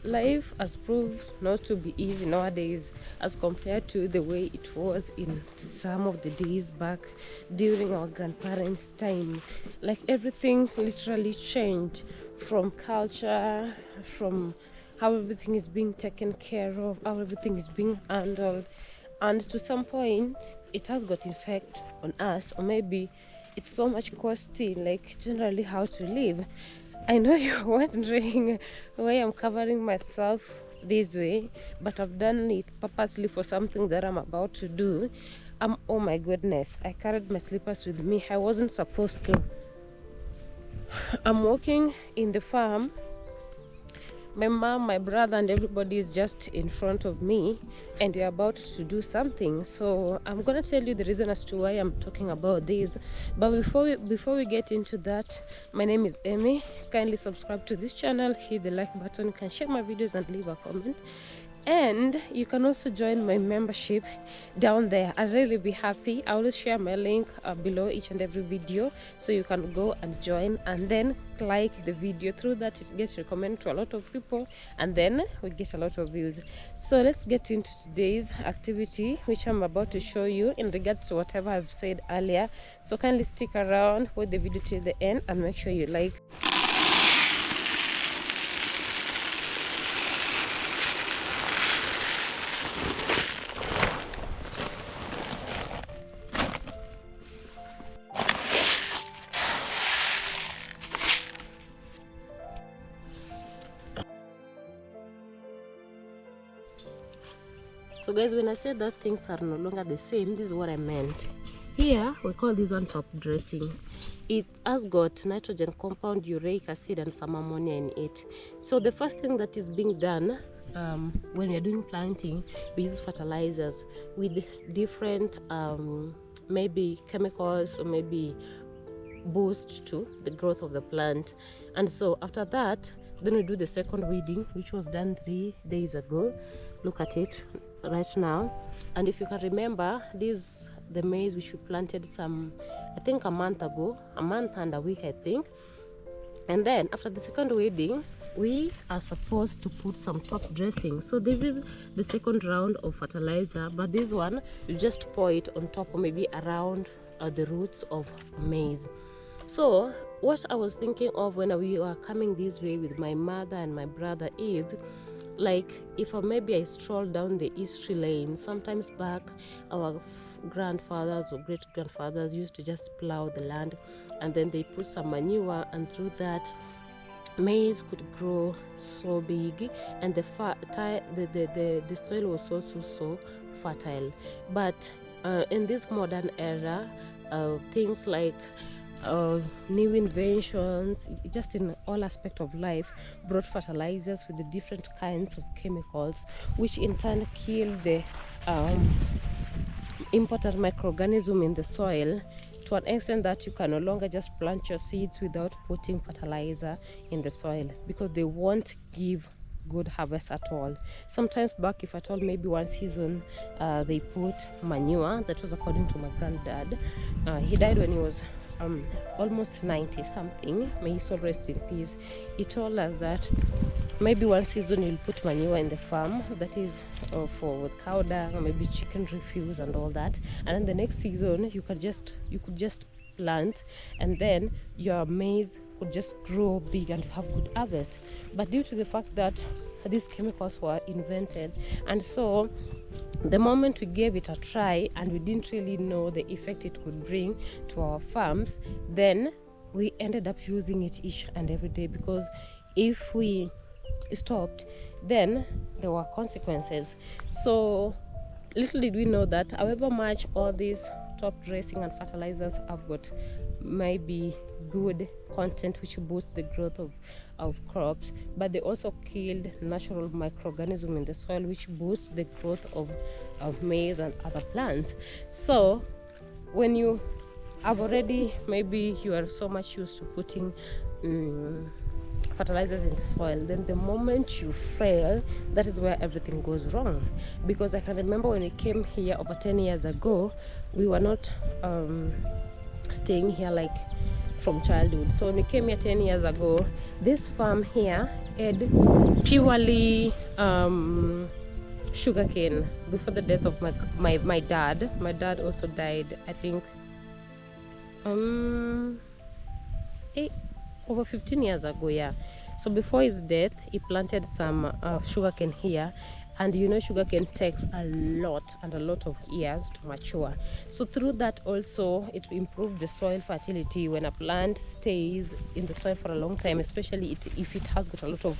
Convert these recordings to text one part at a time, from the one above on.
life has proved not to be easy nowadays as compared to the way it was in some of the days back during our grandparents' time. Like everything literally changed, from culture, from how everything is being taken care of, how everything is being handled, and to some point it has got effect on us, or maybe it's so much costly, like generally how to live. I know you're wondering why I'm covering myself this way, but I've done it purposely for something that I'm about to do. Oh my goodness, I carried my slippers with me. I wasn't supposed to. I'm walking in the farm. My mom, my brother, and everybody is just in front of me, and we're about to do something. So I'm gonna tell you the reason as to why I'm talking about this. But before we get into that, my name is Amy. Kindly subscribe to this channel, hit the like button, you can share my videos and leave a comment. And you can also join my membership down there. I'll really be happy. I will share my link below each and every video, so you can go and join and then like the video. Through that it gets recommended to a lot of people, and then we get a lot of views. So let's get into today's activity, which I'm about to show you in regards to whatever I've said earlier. So kindly stick around with the video till the end and make sure you like. So guys, when I said that things are no longer the same, this is what I meant. Here we call this one top dressing. It has got nitrogen compound, uric acid, and some ammonia in it. So the first thing that is being done when you're doing planting, we use fertilizers with different maybe chemicals, or maybe boost to the growth of the plant. And so after that, then we do the second weeding, which was done 3 days ago. Look at it right now. And if you can remember, this the maize which we planted I think a month ago, a month and a week I think. And then after the second weeding, we are supposed to put some top dressing. So this is the second round of fertilizer, but this one you just pour it on top, or maybe around the roots of maize. So what I was thinking of when we were coming this way with my mother and my brother is, like, if maybe I stroll down the history lane, sometimes back our grandfathers or great grandfathers used to just plow the land, and then they put some manure, and through that maize could grow so big, and the soil was also so fertile. But in this modern era, things like new inventions, just in all aspect of life, brought fertilizers with the different kinds of chemicals, which in turn kill the important microorganism in the soil, to an extent that you can no longer just plant your seeds without putting fertilizer in the soil, because they won't give good harvest at all. Sometimes back, if at all, maybe one season they put manure. That was according to my granddad. He died when he was almost 90 something, may his soul rest in peace. He told us that maybe one season you'll put manure in the farm, that is for cow dung, or maybe chicken refuse and all that, and then the next season you could just plant, and then your maize could just grow big and you have good harvest. But due to the fact that these chemicals were invented, and so the moment we gave it a try and we didn't really know the effect it could bring to our farms, then we ended up using it each and every day, because if we stopped, then there were consequences. So little did we know that however much all these top dressing and fertilizers have got maybe good content which boost the growth of crops, but they also killed natural microorganism in the soil which boosts the growth of maize and other plants. So when you have already, maybe you are so much used to putting fertilizers in the soil, then the moment you fail, that is where everything goes wrong. Because I can remember when we came here over 10 years ago, we were not staying here like from childhood. So when we came here 10 years ago, this farm here ate purely sugarcane before the death of my dad. My dad also died, I think, over 15 years ago. Yeah, so before his death he planted some sugarcane here, and you know sugarcane takes a lot and a lot of years to mature. So through that also it improves the soil fertility when a plant stays in the soil for a long time, especially if it has got a lot of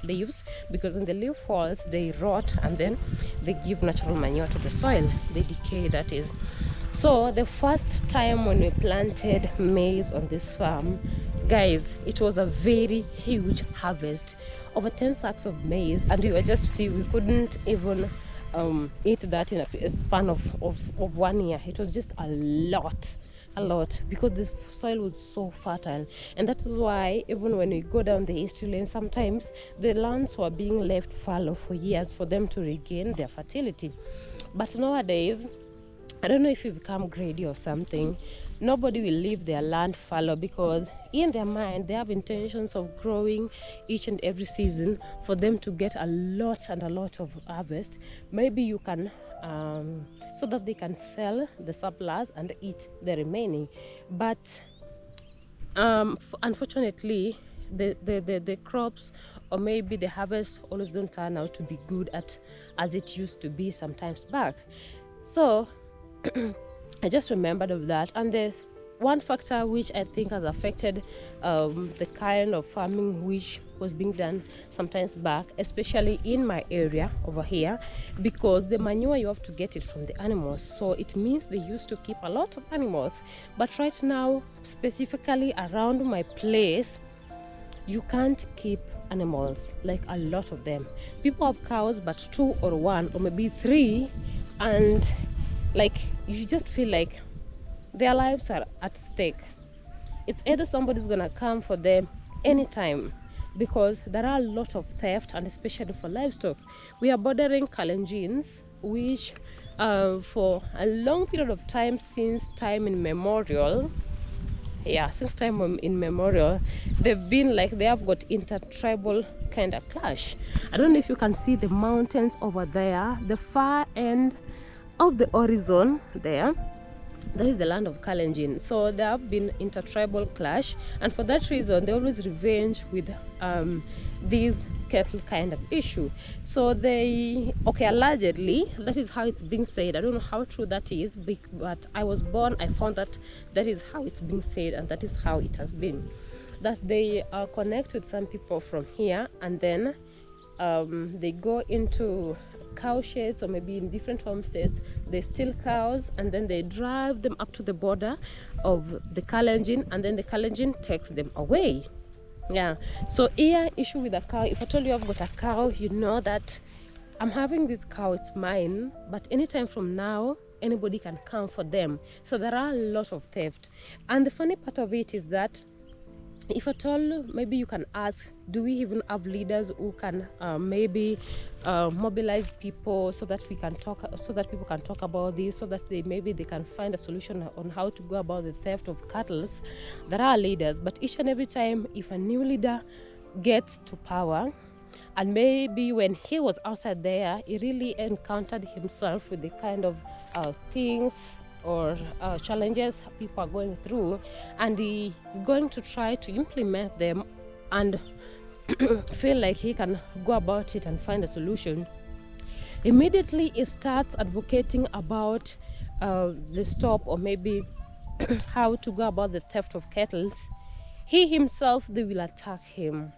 leaves, because when the leaf falls they rot and then they give natural manure to the soil, they decay, that is. So the first time when we planted maize on this farm, guys, it was a very huge harvest, over 10 sacks of maize, and we were just few. We couldn't even eat that in a span of 1 year. It was just a lot, because the soil was so fertile. And that is why even when we go down the history lane, sometimes the lands were being left fallow for years for them to regain their fertility. But nowadays, I don't know if you've become greedy or something, nobody will leave their land fallow, because in their mind they have intentions of growing each and every season for them to get a lot and a lot of harvest. Maybe you can so that they can sell the surplus and eat the remaining. But unfortunately the crops, or maybe the harvest, always don't turn out to be good as it used to be sometimes back. So I just remembered of that. And the one factor which I think has affected the kind of farming which was being done sometimes back, especially in my area over here, because the manure, you have to get it from the animals. So it means they used to keep a lot of animals. But right now, specifically around my place, you can't keep animals, like a lot of them. People have cows, but 2 or 1 or maybe 3, and like you just feel like their lives are at stake. It's either somebody's gonna come for them anytime, because there are a lot of theft, and especially for livestock. We are bordering Kalenjins, which for a long period of time, since time immemorial, they've been like, they have got intertribal kind of clash. I don't know if you can see the mountains over there, the far end of the horizon there, that is the land of Kalenjin. So there have been intertribal clash, and for that reason they always revenge with these cattle kind of issue. So allegedly, that is how it's being said. I don't know how true that is, but I was born, I found that is how it's being said, and that is how it has been, that they connect with some people from here, and then they go into cow sheds, or maybe in different homesteads they steal cows, and then they drive them up to the border of the Kalenjin, and then the Kalenjin takes them away. Yeah, so here, issue with a cow, if I told you I've got a cow, you know that I'm having this cow, it's mine, but anytime from now anybody can come for them. So there are a lot of theft. And the funny part of it is that if at all, maybe you can ask, do we even have leaders who can maybe mobilize people so that we can talk, so that people can talk about this, so that they can find a solution on how to go about the theft of cattle? There are leaders, but each and every time, if a new leader gets to power, and maybe when he was outside there, he really encountered himself with the kind of things or challenges people are going through, and he's going to try to implement them and feel like he can go about it and find a solution. Immediately he starts advocating about the stop, or maybe how to go about the theft of cattle. He himself, they will attack him.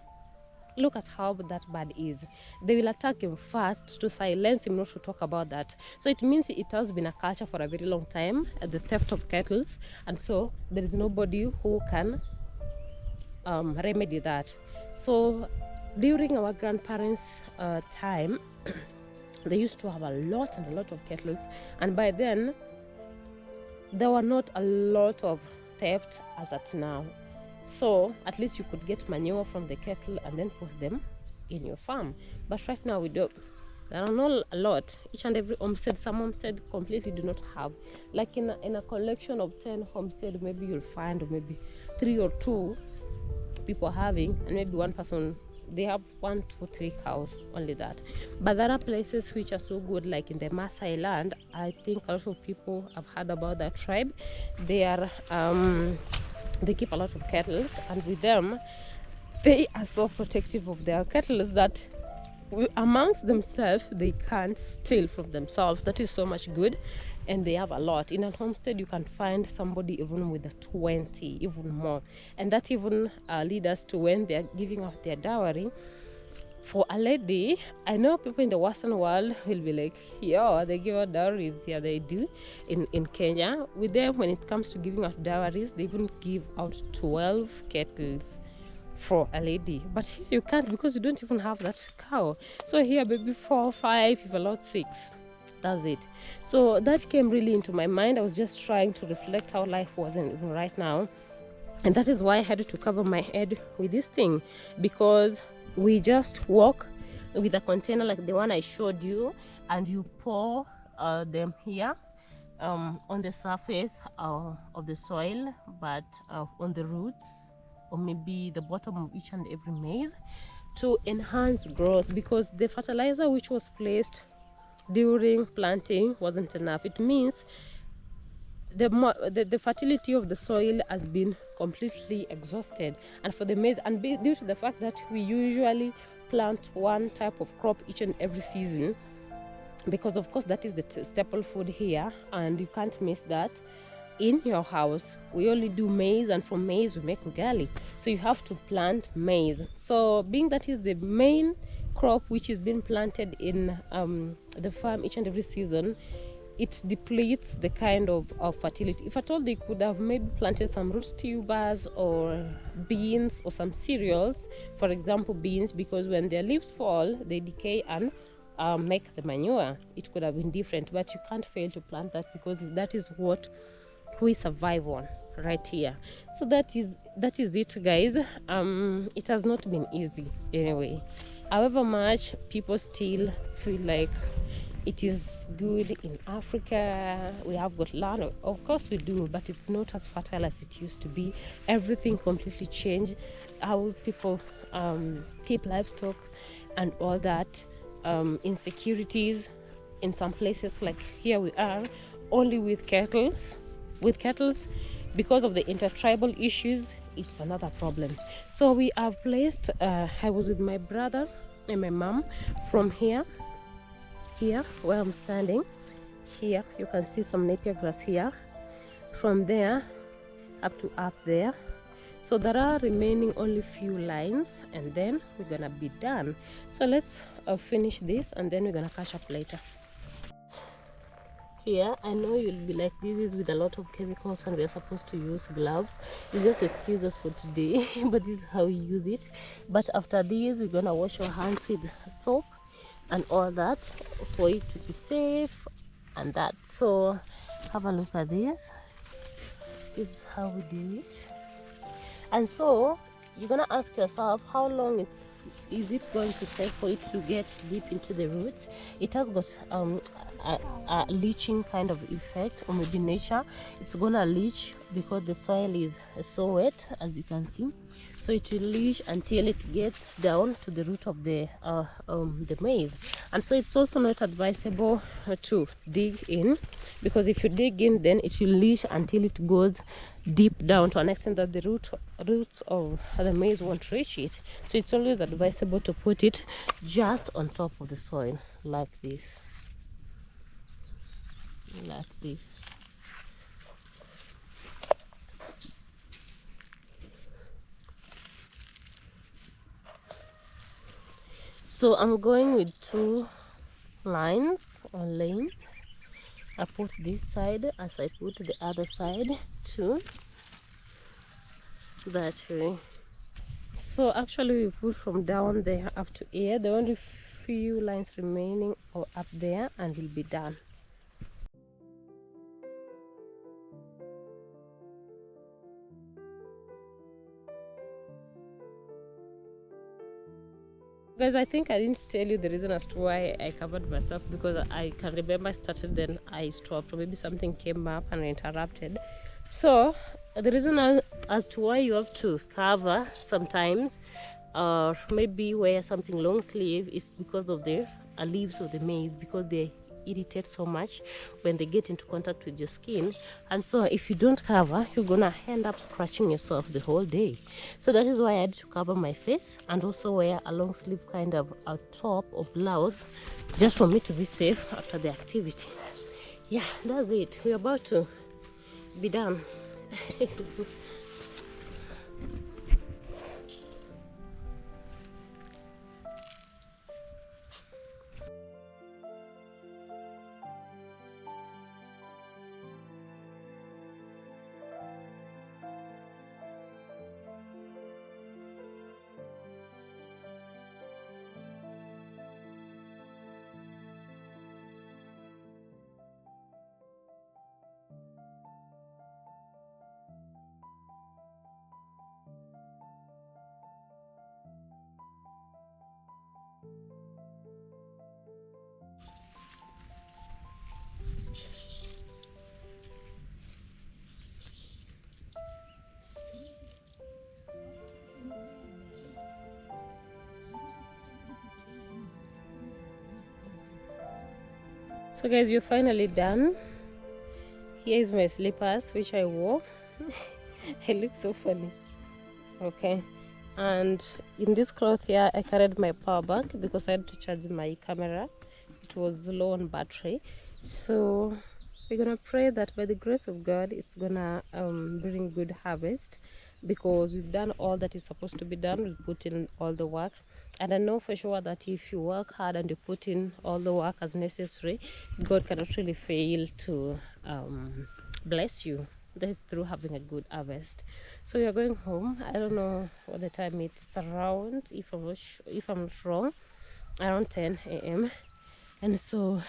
Look at how that bad is. They will attack him first to silence him, not to talk about that. So it means it has been a culture for a very long time, the theft of cattle, and so there is nobody who can remedy that. So during our grandparents' time, they used to have a lot and a lot of cattle, and by then there were not a lot of theft as at now. So at least you could get manure from the cattle and then put them in your farm. But right now we don't. There are not a lot. Each and every homestead, some homestead completely do not have. Like in a collection of 10 homestead, maybe you'll find maybe 3 or 2 people having, and maybe 1 person they have 1, 2, 3 cows, only that. But there are places which are so good, like in the Maasai land. I think a lot of people have heard about that tribe. They are they keep a lot of cattle, and with them they are so protective of their cattle that amongst themselves they can't steal from themselves. That is so much good. And they have a lot. In a homestead you can find somebody even with a 20, even more, and that even leads us to when they are giving out their dowry for a lady. I know people in the Western world will be like, yeah, they give out dowries. Yeah, they do. In Kenya, with them, when it comes to giving out dowries, they even give out 12 kettles for a lady. But here you can't, because you don't even have that cow. So here maybe 4, 5, if a lot 6. That's it. So that came really into my mind. I was just trying to reflect how life was even right now, and that is why I had to cover my head with this thing, because we just walk with a container like the one I showed you, and you pour them here on the surface of the soil, but on the roots, or maybe the bottom of each and every maize, to enhance growth, because the fertilizer which was placed during planting wasn't enough. It means the fertility of the soil has been completely exhausted. And for the maize, and due to the fact that we usually plant one type of crop each and every season, because of course that is the staple food here, and you can't miss that in your house. We only do maize, and from maize we make ugali, so you have to plant maize. So being that is the main crop which is being planted in the farm each and every season, it depletes the kind of fertility. If at all they could have maybe planted some root tubers or beans or some cereals, for example beans, because when their leaves fall they decay and make the manure, it could have been different. But you can't fail to plant that, because that is what we survive on right here. So that is it, guys. It has not been easy anyway. However much people still feel like it is good in Africa, we have got land, of course we do, but it's not as fertile as it used to be. Everything completely changed, how people keep livestock and all that. Insecurities in some places, like here we are only with cattle, because of the intertribal issues. It's another problem. So we have placed I was with my brother and my mom from here where I'm standing. Here you can see some napier grass here, from there up to up there. So there are remaining only few lines, and then we're gonna be done. So let's finish this, and then we're gonna catch up later. Here, I know you'll be like, this is with a lot of chemicals and we're supposed to use gloves. You just excuse us for today, but this is how we use it. But after this, we're gonna wash our hands with soap and all that for it to be safe and that. So have a look at this. This is how we do it. And so you're gonna ask yourself, how long is it going to take for it to get deep into the roots? It has got a leaching kind of effect, or maybe nature, it's gonna leach because the soil is so wet, as you can see. So it will leach until it gets down to the root of the maize. And so it's also not advisable to dig in, because if you dig in, then it will leach until it goes deep down to an extent that the roots of the maize won't reach it. So it's always advisable to put it just on top of the soil, like this. Like this. So I'm going with 2 lines or lanes. I put this side as I put the other side too, that way. So actually we put from down there up to here. The only few lines remaining are up there, and we'll be done. Guys, I think I didn't tell you the reason as to why I covered myself, because I can remember I started, then I stopped, or maybe something came up and I interrupted. So the reason as to why you have to cover sometimes, or maybe wear something long sleeve, is because of the leaves of the maize, because they irritate so much when they get into contact with your skin. And so if you don't cover, you're gonna end up scratching yourself the whole day. So that is why I had to cover my face and also wear a long sleeve kind of a top or blouse, just for me to be safe after the activity. Yeah, that's it. We're about to be done. So guys, we're finally done. Here is my slippers which I wore. I look so funny. Okay, and in this cloth here I carried my power bank because I had to charge my camera. It was low on battery. So we're gonna pray that by the grace of God it's gonna bring good harvest, because we've done all that is supposed to be done. We put in all the work, and I know for sure that if you work hard and you put in all the work as necessary, God cannot really fail to bless you. That is through having a good harvest. So we are going home. I don't know what the time it is. It's around, if I'm not wrong, around 10 a.m. and so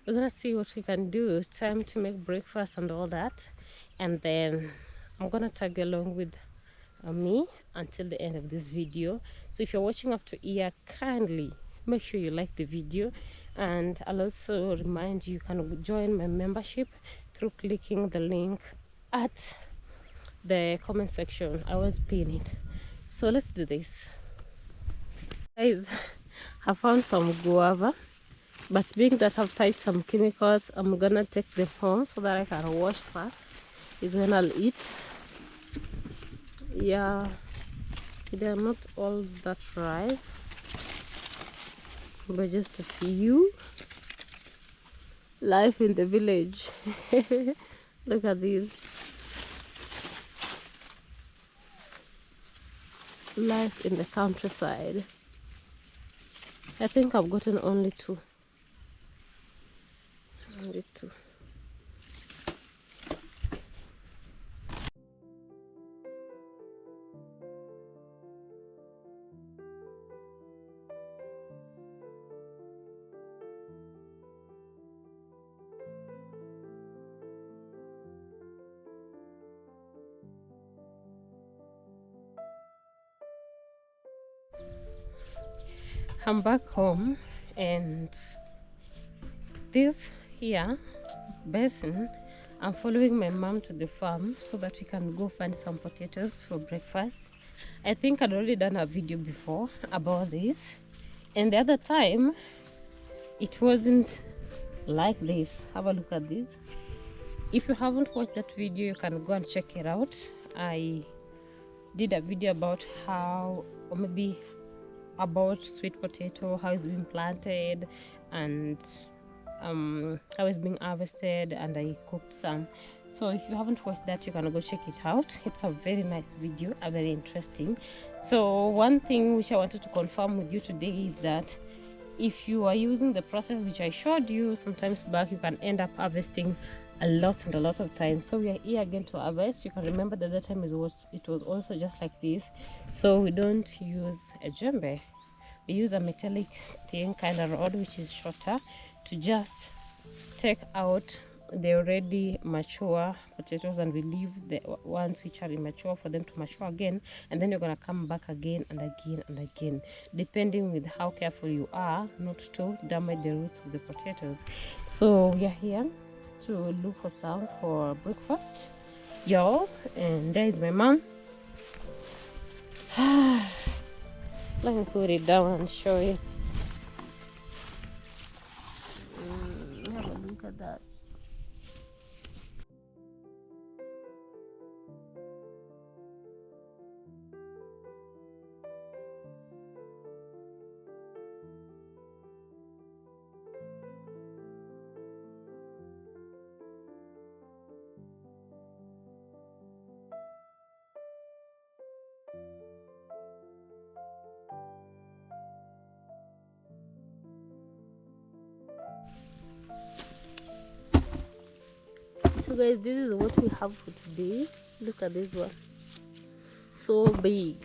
we're gonna see what we can do. Time to make breakfast and all that, and then I'm gonna tag along with me until the end of this video. So if you're watching up to here, kindly make sure you like the video, and I'll also remind you, you can join my membership through clicking the link at the comment section. I was pin it. So let's do this, guys. I found some guava, but being that I've tied some chemicals, I'm gonna take them home so that I can wash first. Is when I'll eat. Yeah, they're not all that ripe, but just a few. Life in the village. Look at these. Life in the countryside. I think I've gotten only two. Only two. I'm back home, and this here basin, I'm following my mom to the farm so that we can go find some potatoes for breakfast. I think I'd already done a video before about this, and the other time it wasn't like this. Have a look at this. If you haven't watched that video, you can go and check it out. I did a video about how, or maybe about sweet potato, how it's being planted, and how it's being harvested, and I cooked some. So if you haven't watched that, you can go check it out. It's a very nice video, a very interesting. So one thing which I wanted to confirm with you today is that if you are using the process which I showed you sometimes back, you can end up harvesting a lot of times. So we are here again to harvest. You can remember the other time it was also just like this. So we don't use a djembe, we use a metallic thing kind of rod which is shorter, to just take out the already mature potatoes, and we leave the ones which are immature for them to mature again, and then you're gonna come back again and again and again, depending with how careful you are not to damage the roots of the potatoes. So we are here to look for some for breakfast, y'all, and there is my mom. Let me put it down and show you. Have a look at that. So guys, this is what we have for today. Look at this one, so big.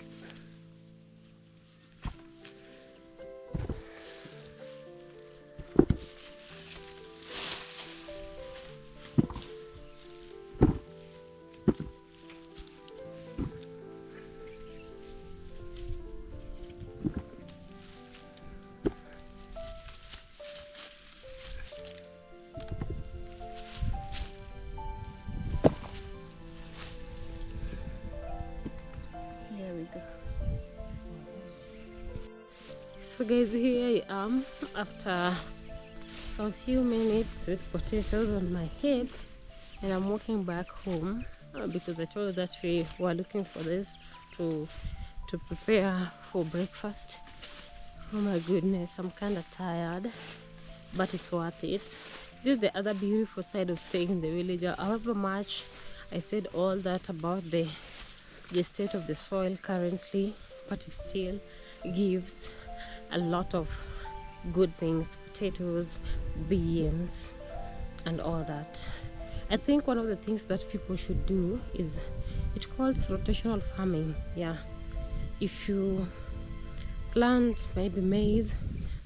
So guys, here I am after some few minutes with potatoes on my head, and I'm walking back home because I told you that we were looking for this to prepare for breakfast. Oh my goodness, I'm kind of tired, but it's worth it. This is the other beautiful side of staying in the village. However much I said all that about the state of the soil currently, but it still gives a lot of good things: potatoes, beans, and all that. I think one of the things that people should do is, it calls rotational farming. Yeah, if you plant maybe maize,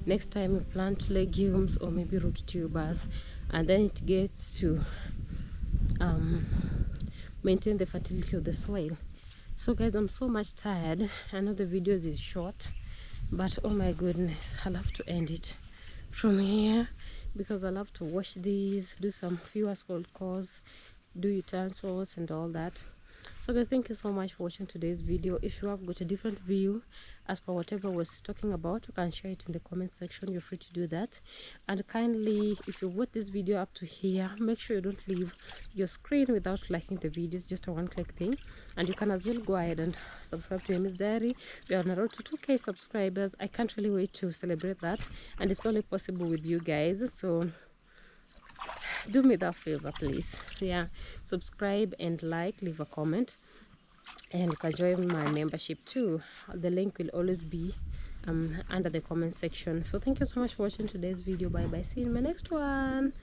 next time you plant legumes or maybe root tubers, and then it gets to maintain the fertility of the soil. So guys, I'm so much tired. I know the video is short, but oh my goodness, I love to end it from here because I love to wash these, do some few household chores, do utensils and all that. So guys, thank you so much for watching today's video. If you have got a different view as per whatever I was talking about, you can share it in the comment section. You're free to do that. And kindly, if you watch this video up to here, make sure you don't leave your screen without liking the video. It's just a one-click thing. And you can as well go ahead and subscribe to Amy's Diary. We are on a road to 2K subscribers. I can't really wait to celebrate that, and it's only possible with you guys. So do me that favor, please. Yeah, subscribe and like, leave a comment, and you can join my membership too. The link will always be under the comment section. So thank you so much for watching today's video. Bye bye, see you in my next one.